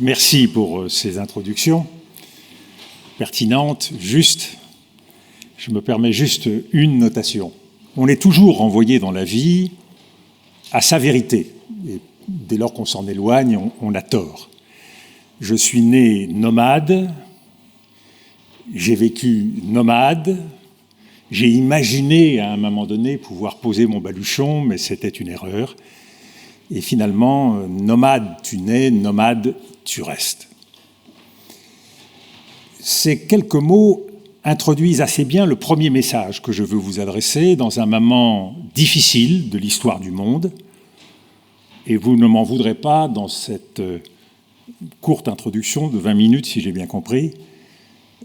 Merci pour ces introductions pertinentes, justes. Je me permets juste une notation. On est toujours renvoyé dans la vie à sa vérité. Et dès lors qu'on s'en éloigne, on a tort. Je suis né nomade, j'ai vécu nomade, j'ai imaginé à un moment donné pouvoir poser mon baluchon, mais c'était une erreur. Et finalement, nomade tu nais, nomade tu restes. Ces quelques mots introduisent assez bien le premier message que je veux vous adresser dans un moment difficile de l'histoire du monde. Et vous ne m'en voudrez pas dans cette courte introduction de 20 minutes, si j'ai bien compris,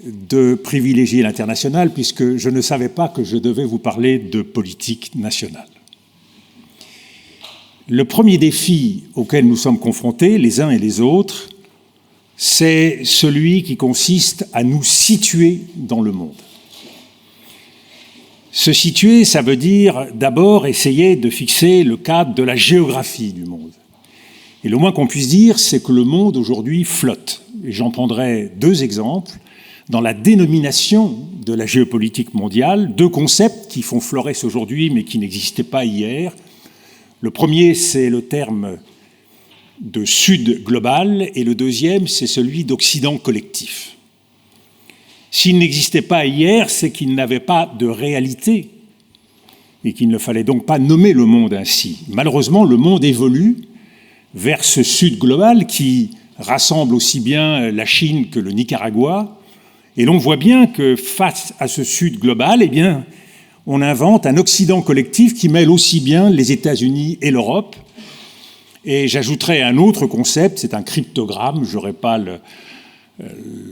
de privilégier l'international, puisque je ne savais pas que je devais vous parler de politique nationale. Le premier défi auquel nous sommes confrontés, les uns et les autres, c'est celui qui consiste à nous situer dans le monde. Se situer, ça veut dire d'abord essayer de fixer le cadre de la géographie du monde. Et le moins qu'on puisse dire, c'est que le monde aujourd'hui flotte. Et j'en prendrai deux exemples. Dans la dénomination de la géopolitique mondiale, deux concepts qui font florès aujourd'hui mais qui n'existaient pas hier. Le premier, c'est le terme de Sud global et le deuxième, c'est celui d'Occident collectif. S'il n'existait pas hier, c'est qu'il n'avait pas de réalité et qu'il ne fallait donc pas nommer le monde ainsi. Malheureusement, le monde évolue vers ce Sud global qui rassemble aussi bien la Chine que le Nicaragua. Et l'on voit bien que face à ce Sud global, eh bien, on invente un Occident collectif qui mêle aussi bien les États-Unis et l'Europe. Et j'ajouterai un autre concept, c'est un cryptogramme. Je n'aurai pas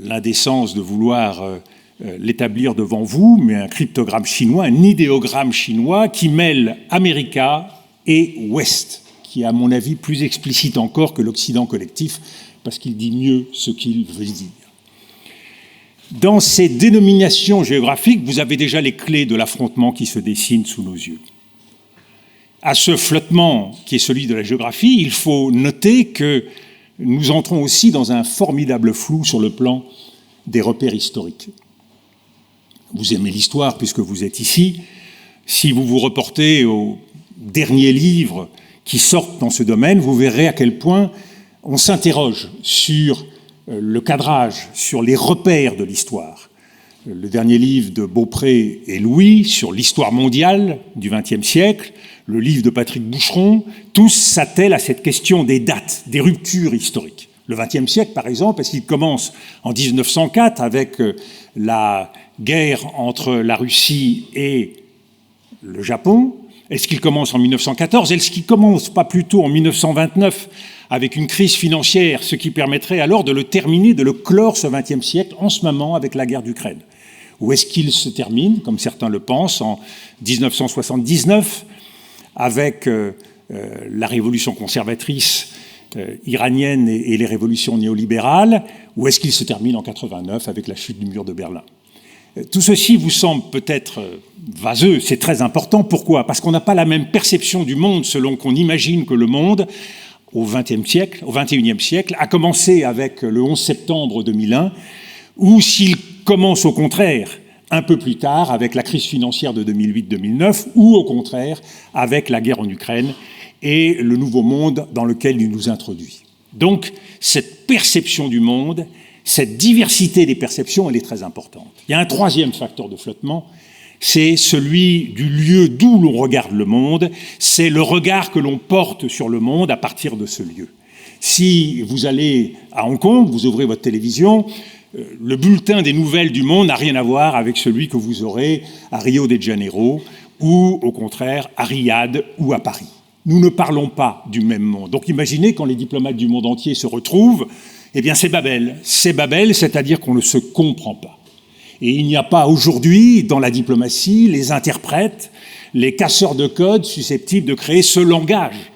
l'indécence de vouloir l'établir devant vous, mais un cryptogramme chinois, un idéogramme chinois qui mêle America et Ouest, qui est à mon avis plus explicite encore que l'Occident collectif, parce qu'il dit mieux ce qu'il veut dire. Dans ces dénominations géographiques, vous avez déjà les clés de l'affrontement qui se dessine sous nos yeux. À ce flottement qui est celui de la géographie, il faut noter que nous entrons aussi dans un formidable flou sur le plan des repères historiques. Vous aimez l'histoire puisque vous êtes ici. Si vous vous reportez aux derniers livres qui sortent dans ce domaine, vous verrez à quel point on s'interroge sur le cadrage, sur les repères de l'histoire. Le dernier livre de Beaupré et Louis sur l'histoire mondiale du XXe siècle, le livre de Patrick Boucheron, tous s'attellent à cette question des dates, des ruptures historiques. Le XXe siècle, par exemple, parce qu'il commence en 1904 avec la guerre entre la Russie et le Japon. Est-ce qu'il commence en 1914? Est-ce qu'il commence pas plutôt en 1929 avec une crise financière, ce qui permettrait alors de le terminer, de le clore ce XXe siècle en ce moment avec la guerre d'Ukraine? Ou est-ce qu'il se termine, comme certains le pensent, en 1979 avec la révolution conservatrice iranienne et les révolutions néolibérales? Ou est-ce qu'il se termine en 89 avec la chute du mur de Berlin? Tout ceci vous semble peut-être vaseux, c'est très important. Pourquoi? Parce qu'on n'a pas la même perception du monde selon qu'on imagine que le monde, au XXIe siècle, a commencé avec le 11 septembre 2001, ou s'il commence au contraire un peu plus tard avec la crise financière de 2008-2009, ou au contraire avec la guerre en Ukraine et le nouveau monde dans lequel il nous introduit. Donc, cette perception du monde, cette diversité des perceptions, elle est très importante. Il y a un troisième facteur de flottement, c'est celui du lieu d'où l'on regarde le monde, c'est le regard que l'on porte sur le monde à partir de ce lieu. Si vous allez à Hong Kong, vous ouvrez votre télévision, le bulletin des nouvelles du monde n'a rien à voir avec celui que vous aurez à Rio de Janeiro ou, au contraire, à Riyad ou à Paris. Nous ne parlons pas du même monde. Donc imaginez quand les diplomates du monde entier se retrouvent, eh bien c'est Babel. C'est Babel, c'est-à-dire qu'on ne se comprend pas. Et il n'y a pas aujourd'hui, dans la diplomatie, les interprètes, les casseurs de code susceptibles de créer ce langage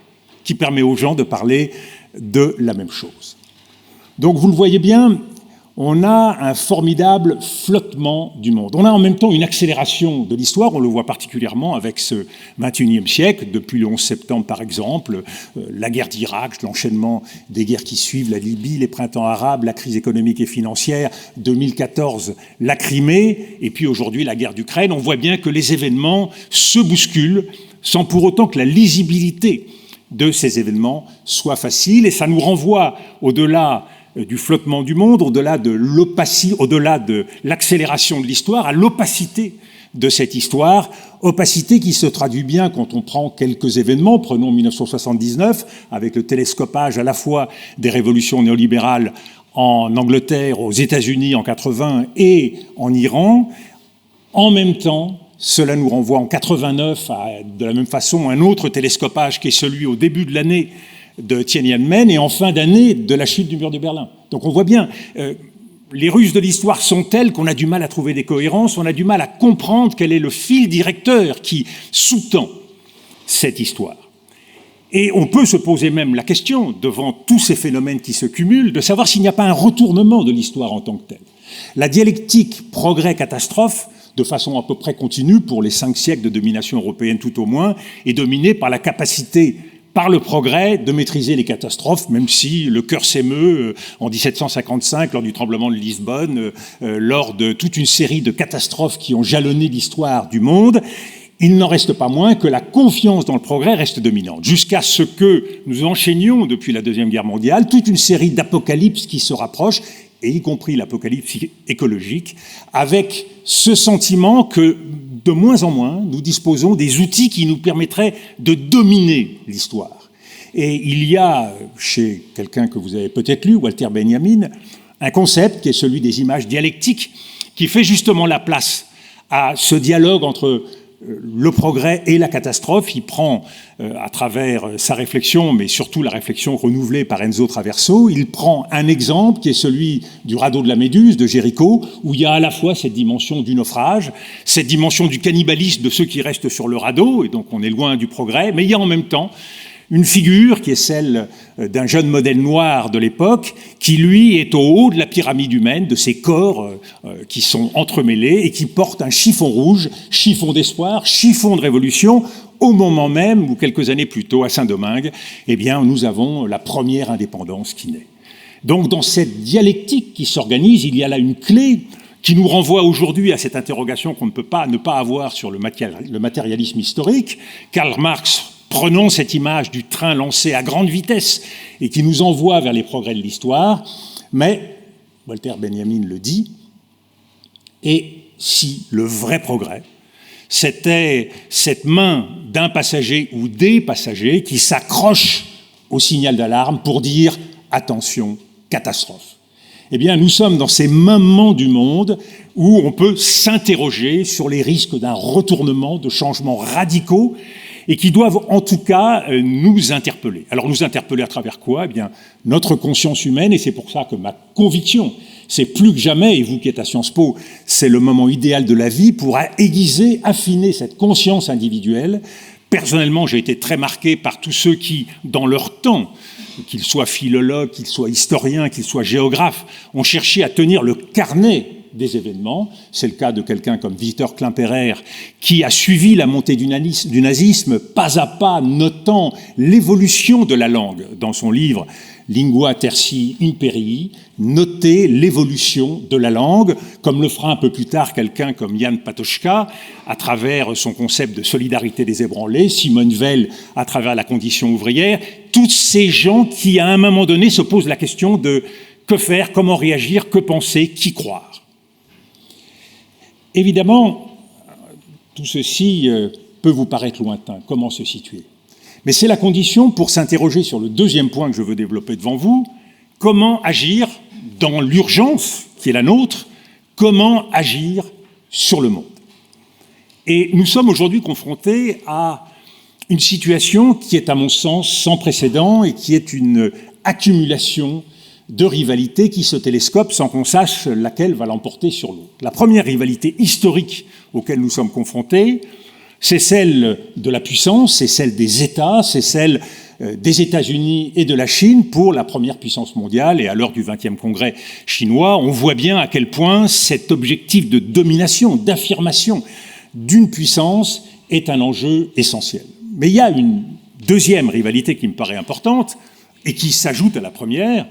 qui permet aux gens de parler de la même chose. Donc vous le voyez bien, on a un formidable flottement du monde. On a en même temps une accélération de l'histoire, on le voit particulièrement avec ce XXIe siècle, depuis le 11 septembre par exemple, la guerre d'Irak, l'enchaînement des guerres qui suivent, la Libye, les printemps arabes, la crise économique et financière, 2014, la Crimée, et puis aujourd'hui la guerre d'Ukraine. On voit bien que les événements se bousculent sans pour autant que la lisibilité de ces événements soit facile, et ça nous renvoie au-delà du flottement du monde, au-delà de l'opacité, au-delà de l'accélération de l'histoire, à l'opacité de cette histoire, opacité qui se traduit bien quand on prend quelques événements. Prenons 1979, avec le télescopage à la fois des révolutions néolibérales en Angleterre, aux États-Unis en 80 et en Iran. En même temps, cela nous renvoie en 89 de la même façon, un autre télescopage qui est celui au début de l'année de Tiananmen et en fin d'année de la chute du mur de Berlin. Donc on voit bien, les ruses de l'histoire sont telles qu'on a du mal à trouver des cohérences, on a du mal à comprendre quel est le fil directeur qui sous-tend cette histoire. Et on peut se poser même la question, devant tous ces phénomènes qui se cumulent, de savoir s'il n'y a pas un retournement de l'histoire en tant que telle. La dialectique progrès-catastrophe, de façon à peu près continue pour les 5 siècles de domination européenne tout au moins, est dominée par la capacité par le progrès de maîtriser les catastrophes, même si le cœur s'émeut en 1755, lors du tremblement de Lisbonne, lors de toute une série de catastrophes qui ont jalonné l'histoire du monde, il n'en reste pas moins que la confiance dans le progrès reste dominante, jusqu'à ce que nous enchaînions, depuis la Deuxième Guerre mondiale, toute une série d'apocalypses qui se rapprochent, et y compris l'apocalypse écologique, avec ce sentiment que, de moins en moins, nous disposons des outils qui nous permettraient de dominer l'histoire. Et il y a, chez quelqu'un que vous avez peut-être lu, Walter Benjamin, un concept qui est celui des images dialectiques, qui fait justement la place à ce dialogue entre le progrès et la catastrophe. Il prend, à travers sa réflexion, mais surtout la réflexion renouvelée par Enzo Traverso, il prend un exemple qui est celui du radeau de la Méduse, de Jéricho, où il y a à la fois cette dimension du naufrage, cette dimension du cannibalisme de ceux qui restent sur le radeau, et donc on est loin du progrès, mais il y a en même temps une figure qui est celle d'un jeune modèle noir de l'époque, qui lui est au haut de la pyramide humaine, de ces corps qui sont entremêlés et qui porte un chiffon rouge, chiffon d'espoir, chiffon de révolution, au moment même où, quelques années plus tôt, à Saint-Domingue, eh bien, nous avons la première indépendance qui naît. Donc, dans cette dialectique qui s'organise, il y a là une clé qui nous renvoie aujourd'hui à cette interrogation qu'on ne peut pas ne pas avoir sur le matérialisme historique. Karl Marx, prenons cette image du train lancé à grande vitesse et qui nous envoie vers les progrès de l'histoire, mais, Walter Benjamin le dit, et si le vrai progrès, c'était cette main d'un passager ou des passagers qui s'accrochent au signal d'alarme pour dire « attention, catastrophe ». Eh bien, nous sommes dans ces moments du monde où on peut s'interroger sur les risques d'un retournement, de changements radicaux, et qui doivent en tout cas nous interpeller. Alors nous interpeller à travers quoi ? Eh bien, notre conscience humaine, et c'est pour ça que ma conviction, c'est plus que jamais, et vous qui êtes à Sciences Po, c'est le moment idéal de la vie pour aiguiser, affiner cette conscience individuelle. Personnellement, j'ai été très marqué par tous ceux qui, dans leur temps, qu'ils soient philologues, qu'ils soient historiens, qu'ils soient géographes, ont cherché à tenir le carnet des événements. C'est le cas de quelqu'un comme Victor Klemperer, qui a suivi la montée du nazisme, pas à pas, notant l'évolution de la langue dans son livre Lingua Tertii Imperii, noter l'évolution de la langue, comme le fera un peu plus tard quelqu'un comme Jan Patočka, à travers son concept de solidarité des ébranlés, Simone Weil, à travers la condition ouvrière, tous ces gens qui, à un moment donné, se posent la question de que faire, comment réagir, que penser, qui croire. Évidemment, tout ceci peut vous paraître lointain. Comment se situer ? Mais c'est la condition pour s'interroger sur le deuxième point que je veux développer devant vous. Comment agir dans l'urgence qui est la nôtre ? Comment agir sur le monde ? Et nous sommes aujourd'hui confrontés à une situation qui est, à mon sens, sans précédent et qui est une accumulation de rivalités qui se télescopent sans qu'on sache laquelle va l'emporter sur l'autre. La première rivalité historique auquel nous sommes confrontés, c'est celle de la puissance, c'est celle des États, c'est celle des États-Unis et de la Chine pour la première puissance mondiale. Et à l'heure du 20e congrès chinois, on voit bien à quel point cet objectif de domination, d'affirmation d'une puissance est un enjeu essentiel. Mais il y a une deuxième rivalité qui me paraît importante et qui s'ajoute à la première,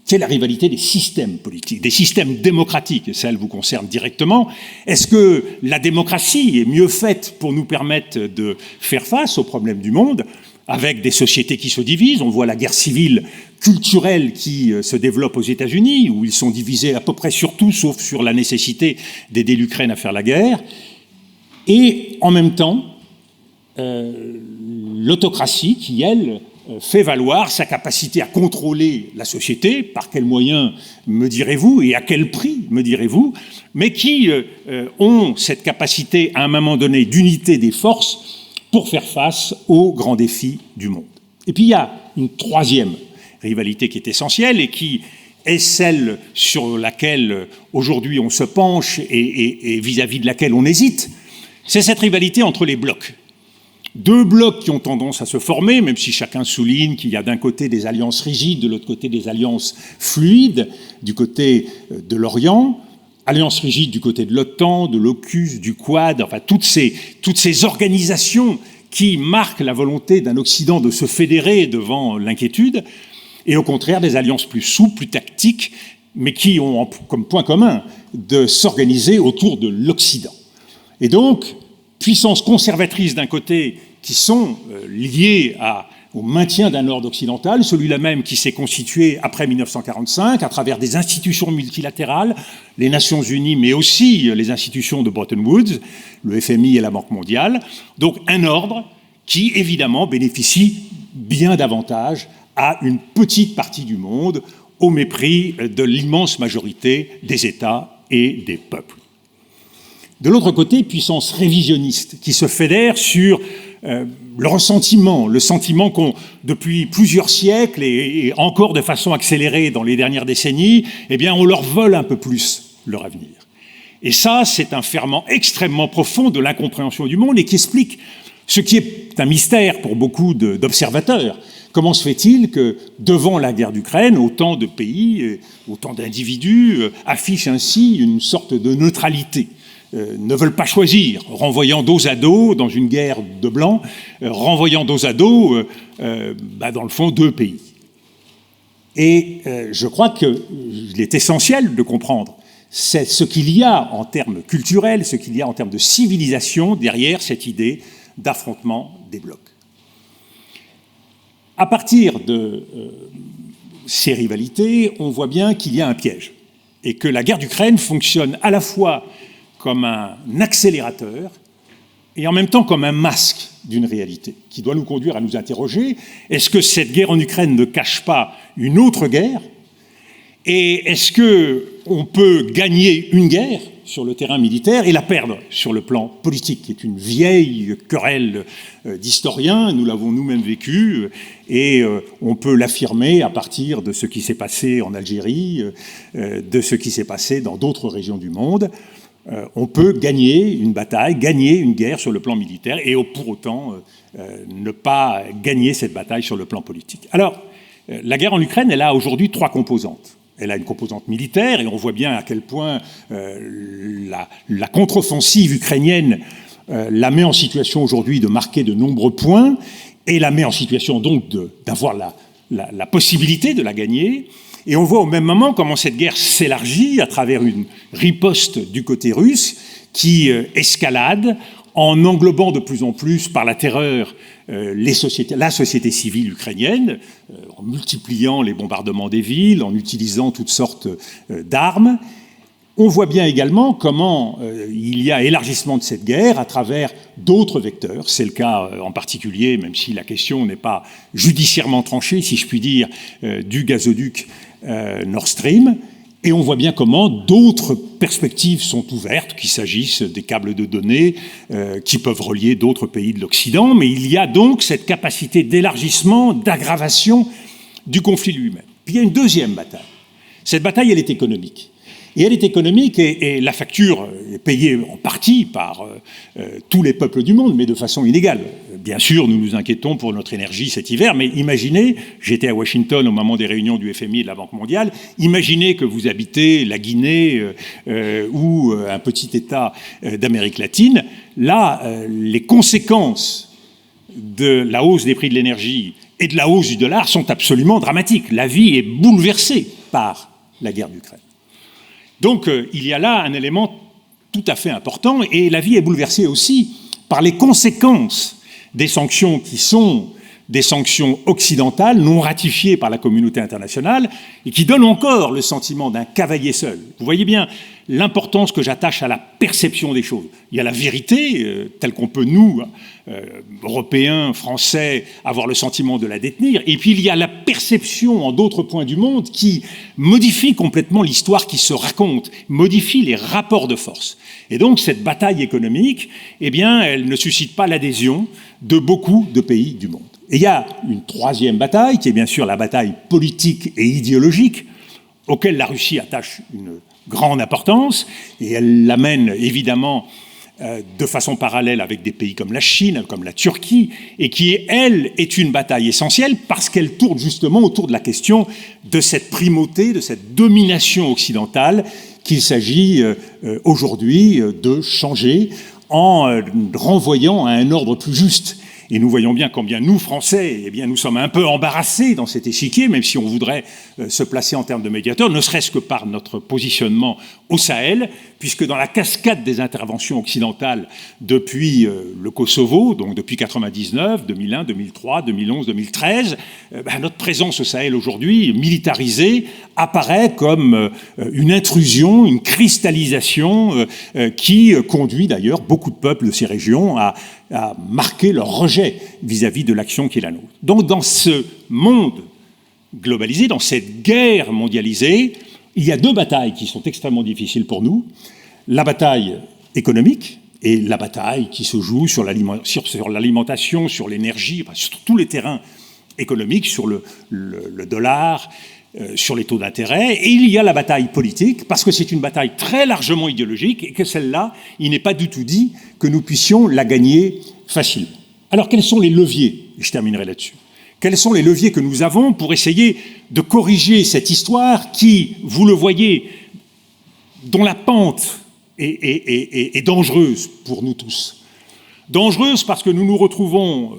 qui est la rivalité des systèmes politiques, des systèmes démocratiques, et ça, elle vous concerne directement. Est-ce que la démocratie est mieux faite pour nous permettre de faire face aux problèmes du monde, avec des sociétés qui se divisent? On voit la guerre civile culturelle qui se développe aux États-Unis, où ils sont divisés à peu près sur tout, sauf sur la nécessité d'aider l'Ukraine à faire la guerre. Et en même temps, l'autocratie qui, elle, fait valoir sa capacité à contrôler la société, par quels moyens, me direz-vous, et à quel prix, me direz-vous, mais qui ont cette capacité, à un moment donné, d'unité des forces pour faire face aux grands défis du monde. Et puis il y a une troisième rivalité qui est essentielle et qui est celle sur laquelle aujourd'hui on se penche et vis-à-vis de laquelle on hésite, c'est cette rivalité entre les blocs. Deux blocs qui ont tendance à se former, même si chacun souligne qu'il y a d'un côté des alliances rigides, de l'autre côté des alliances fluides, du côté de l'Orient, alliances rigides du côté de l'OTAN, de l'AUKUS, du Quad, enfin toutes ces organisations qui marquent la volonté d'un Occident de se fédérer devant l'inquiétude, et au contraire des alliances plus souples, plus tactiques, mais qui ont comme point commun de s'organiser autour de l'Occident. Et donc, puissances conservatrices d'un côté qui sont liées au maintien d'un ordre occidental, celui-là même qui s'est constitué après 1945 à travers des institutions multilatérales, les Nations Unies, mais aussi les institutions de Bretton Woods, le FMI et la Banque mondiale. Donc un ordre qui, évidemment, bénéficie bien davantage à une petite partie du monde, au mépris de l'immense majorité des États et des peuples. De l'autre côté, puissance révisionniste qui se fédère sur le ressentiment, le sentiment qu'ont, depuis plusieurs siècles et encore de façon accélérée dans les dernières décennies, eh bien, on leur vole un peu plus leur avenir. Et ça, c'est un ferment extrêmement profond de l'incompréhension du monde et qui explique ce qui est un mystère pour beaucoup d'observateurs. Comment se fait-il que, devant la guerre d'Ukraine, autant de pays, autant d'individus affichent ainsi une sorte de neutralité, ne veulent pas choisir, renvoyant dos à dos, dans une guerre de blancs, renvoyant dos à dos, dans le fond, deux pays. Et je crois qu'il est essentiel de comprendre ce qu'il y a en termes culturels, ce qu'il y a en termes de civilisation derrière cette idée d'affrontement des blocs. À partir de ces rivalités, on voit bien qu'il y a un piège et que la guerre d'Ukraine fonctionne à la fois comme un accélérateur et en même temps comme un masque d'une réalité qui doit nous conduire à nous interroger. Est-ce que cette guerre en Ukraine ne cache pas une autre guerre? Et est-ce qu'on peut gagner une guerre sur le terrain militaire et la perdre sur le plan politique, qui est une vieille querelle d'historiens, nous l'avons nous-mêmes vécu, et on peut l'affirmer à partir de ce qui s'est passé en Algérie, de ce qui s'est passé dans d'autres régions du monde. On peut gagner une bataille, gagner une guerre sur le plan militaire et pour autant ne pas gagner cette bataille sur le plan politique. Alors, la guerre en Ukraine, elle a aujourd'hui trois composantes. Elle a une composante militaire et on voit bien à quel point la contre-offensive ukrainienne la met en situation aujourd'hui de marquer de nombreux points et la met en situation donc d'avoir la possibilité de la gagner. Et on voit au même moment comment cette guerre s'élargit à travers une riposte du côté russe qui escalade en englobant de plus en plus par la terreur la société civile ukrainienne, en multipliant les bombardements des villes, en utilisant toutes sortes d'armes. On voit bien également comment il y a élargissement de cette guerre à travers d'autres vecteurs. C'est le cas en particulier, même si la question n'est pas judiciairement tranchée, si je puis dire, du gazoduc Nord Stream. Et on voit bien comment d'autres perspectives sont ouvertes, qu'il s'agisse des câbles de données qui peuvent relier d'autres pays de l'Occident, mais il y a donc cette capacité d'élargissement, d'aggravation du conflit lui-même. Puis il y a une deuxième bataille. Cette bataille, elle est économique. Et elle est économique et la facture est payée en partie par tous les peuples du monde, mais de façon inégale. Bien sûr, nous nous inquiétons pour notre énergie cet hiver, mais imaginez, j'étais à Washington au moment des réunions du FMI et de la Banque mondiale, imaginez que vous habitez la Guinée ou un petit État d'Amérique latine. Là, les conséquences de la hausse des prix de l'énergie et de la hausse du dollar sont absolument dramatiques. La vie est bouleversée par la guerre d'Ukraine. Donc, il y a là un élément tout à fait important, et la vie est bouleversée aussi par les conséquences des sanctions qui sont des sanctions occidentales non ratifiées par la communauté internationale et qui donnent encore le sentiment d'un cavalier seul. Vous voyez bien l'importance que j'attache à la perception des choses. Il y a la vérité, telle qu'on peut, nous, Européens, Français, avoir le sentiment de la détenir, et puis il y a la perception en d'autres points du monde qui modifie complètement l'histoire qui se raconte, modifie les rapports de force. Et donc cette bataille économique, eh bien, elle ne suscite pas l'adhésion de beaucoup de pays du monde. Et il y a une troisième bataille, qui est bien sûr la bataille politique et idéologique, auquel la Russie attache une grande importance, et elle l'amène évidemment de façon parallèle avec des pays comme la Chine, comme la Turquie, et qui, elle, est une bataille essentielle parce qu'elle tourne justement autour de la question de cette primauté, de cette domination occidentale qu'il s'agit aujourd'hui de changer en renvoyant à un ordre plus juste. Et nous voyons bien combien nous, Français, eh bien, nous sommes un peu embarrassés dans cet échiquier, même si on voudrait se placer en termes de médiateurs, ne serait-ce que par notre positionnement au Sahel, puisque dans la cascade des interventions occidentales depuis le Kosovo, donc depuis 1999, 2001, 2003, 2011, 2013, notre présence au Sahel aujourd'hui, militarisée, apparaît comme une intrusion, une cristallisation qui conduit d'ailleurs beaucoup de peuples de ces régions à marquer leur rejet vis-à-vis de l'action qui est la nôtre. Donc dans ce monde globalisé, dans cette guerre mondialisée, il y a deux batailles qui sont extrêmement difficiles pour nous. La bataille économique et la bataille qui se joue sur l'alimentation, sur l'énergie, sur tous les terrains économiques, sur le dollar, sur les taux d'intérêt. Et il y a la bataille politique, parce que c'est une bataille très largement idéologique et que celle-là, il n'est pas du tout dit que nous puissions la gagner facilement. Alors quels sont les leviers? Je terminerai là-dessus. Quels sont les leviers que nous avons pour essayer de corriger cette histoire qui, vous le voyez, dont la pente est dangereuse pour nous tous? Dangereuse parce que nous nous retrouvons,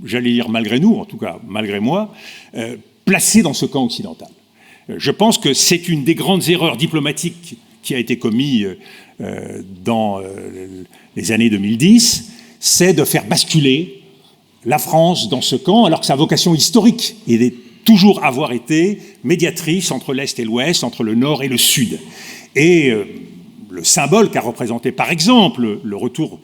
j'allais dire malgré nous, en tout cas malgré moi, placés dans ce camp occidental. Je pense que c'est une des grandes erreurs diplomatiques qui a été commise dans les années 2010, c'est de faire basculer la France dans ce camp, alors que sa vocation historique est de toujours avoir été médiatrice entre l'Est et l'Ouest, entre le Nord et le Sud. Et le symbole qu'a représenté, par exemple, le retour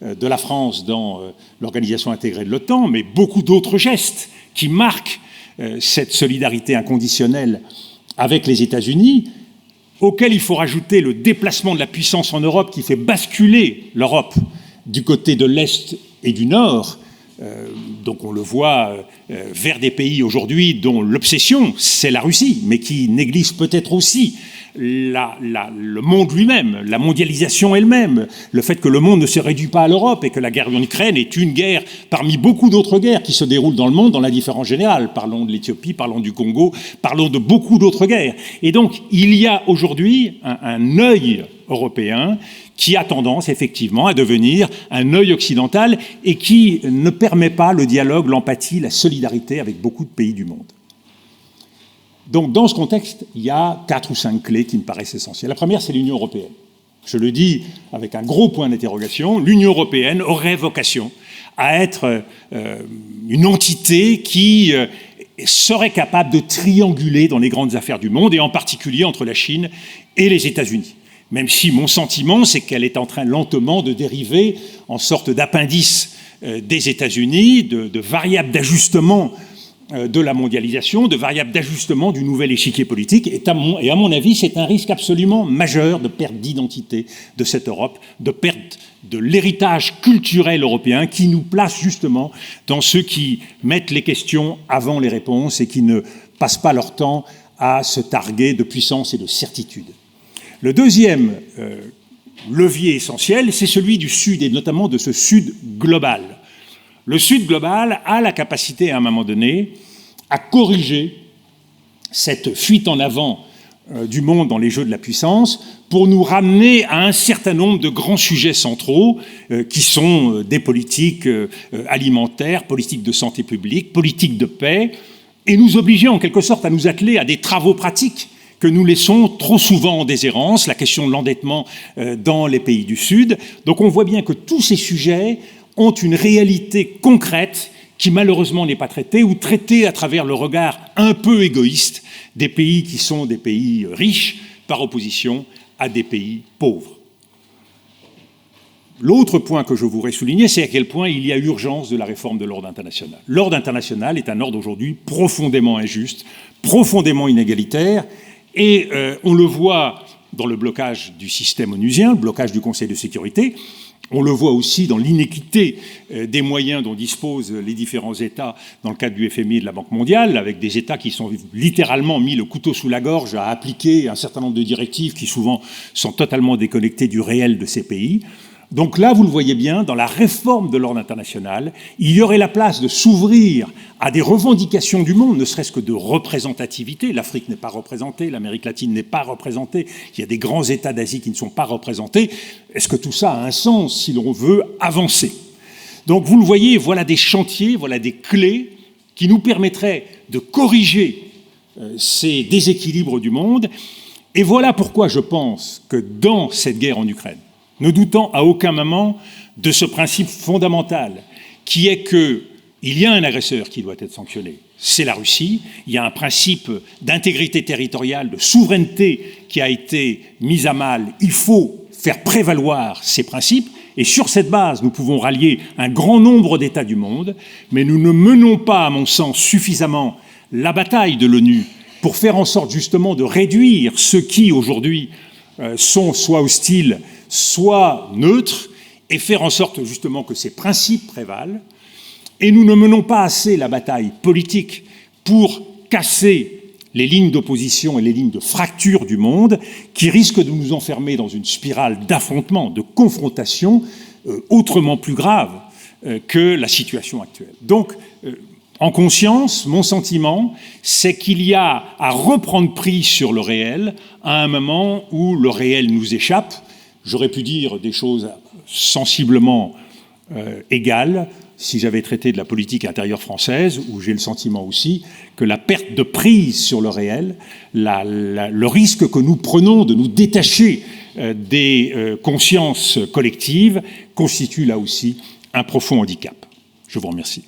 de la France dans l'organisation intégrée de l'OTAN, mais beaucoup d'autres gestes qui marquent cette solidarité inconditionnelle avec les États-Unis, auquel il faut rajouter le déplacement de la puissance en Europe qui fait basculer l'Europe du côté de l'Est et du Nord. Donc on le voit vers des pays aujourd'hui dont l'obsession, c'est la Russie, mais qui néglige peut-être aussi le monde lui-même, la mondialisation elle-même, le fait que le monde ne se réduit pas à l'Europe et que la guerre en Ukraine est une guerre parmi beaucoup d'autres guerres qui se déroulent dans le monde dans l'indifférence générale. Parlons de l'Éthiopie, parlons du Congo, parlons de beaucoup d'autres guerres. Et donc il y a aujourd'hui un œil européen qui a tendance effectivement à devenir un œil occidental et qui ne permet pas le dialogue, l'empathie, la solidarité avec beaucoup de pays du monde. Donc dans ce contexte, il y a 4 ou 5 clés qui me paraissent essentielles. La première, c'est l'Union européenne. Je le dis avec un gros point d'interrogation, l'Union européenne aurait vocation à être une entité qui serait capable de trianguler dans les grandes affaires du monde, et en particulier entre la Chine et les États-Unis. Même si mon sentiment, c'est qu'elle est en train lentement de dériver en sorte d'appendice des États-Unis, de variable d'ajustement de la mondialisation, de variable d'ajustement du nouvel échiquier politique. Et à mon avis, c'est un risque absolument majeur de perte d'identité de cette Europe, de perte de l'héritage culturel européen qui nous place justement dans ceux qui mettent les questions avant les réponses et qui ne passent pas leur temps à se targuer de puissance et de certitude. Le deuxième levier essentiel, c'est celui du Sud, et notamment de ce Sud global. Le Sud global a la capacité, à un moment donné, à corriger cette fuite en avant du monde dans les jeux de la puissance pour nous ramener à un certain nombre de grands sujets centraux qui sont des politiques alimentaires, politiques de santé publique, politiques de paix, et nous obliger en quelque sorte à nous atteler à des travaux pratiques que nous laissons trop souvent en déshérence, la question de l'endettement dans les pays du Sud. Donc on voit bien que tous ces sujets ont une réalité concrète qui malheureusement n'est pas traitée, ou traitée à travers le regard un peu égoïste des pays qui sont des pays riches par opposition à des pays pauvres. L'autre point que je voudrais souligner, c'est à quel point il y a urgence de la réforme de l'ordre international. L'ordre international est un ordre aujourd'hui profondément injuste, profondément inégalitaire, et on le voit dans le blocage du système onusien, le blocage du Conseil de sécurité. On le voit aussi dans l'inéquité des moyens dont disposent les différents États dans le cadre du FMI et de la Banque mondiale, avec des États qui sont littéralement mis le couteau sous la gorge à appliquer un certain nombre de directives qui souvent sont totalement déconnectées du réel de ces pays. Donc là, vous le voyez bien, dans la réforme de l'ordre international, il y aurait la place de s'ouvrir à des revendications du monde, ne serait-ce que de représentativité. L'Afrique n'est pas représentée, l'Amérique latine n'est pas représentée, il y a des grands États d'Asie qui ne sont pas représentés. Est-ce que tout ça a un sens si l'on veut avancer? Donc vous le voyez, voilà des chantiers, voilà des clés qui nous permettraient de corriger ces déséquilibres du monde. Et voilà pourquoi je pense que dans cette guerre en Ukraine, ne doutant à aucun moment de ce principe fondamental, qui est qu'il y a un agresseur qui doit être sanctionné, c'est la Russie. Il y a un principe d'intégrité territoriale, de souveraineté qui a été mis à mal. Il faut faire prévaloir ces principes, et sur cette base, nous pouvons rallier un grand nombre d'États du monde, mais nous ne menons pas, à mon sens, suffisamment la bataille de l'ONU pour faire en sorte justement de réduire ceux qui, aujourd'hui, sont soit hostiles, soit neutres, et faire en sorte justement que ces principes prévalent. Et nous ne menons pas assez la bataille politique pour casser les lignes d'opposition et les lignes de fracture du monde qui risquent de nous enfermer dans une spirale d'affrontement, de confrontation autrement plus grave que la situation actuelle. Donc, en conscience, mon sentiment, c'est qu'il y a à reprendre prise sur le réel à un moment où le réel nous échappe. J'aurais pu dire des choses sensiblement égales si j'avais traité de la politique intérieure française, où j'ai le sentiment aussi que la perte de prise sur le réel, le risque que nous prenons de nous détacher des consciences collectives constitue là aussi un profond handicap. Je vous remercie.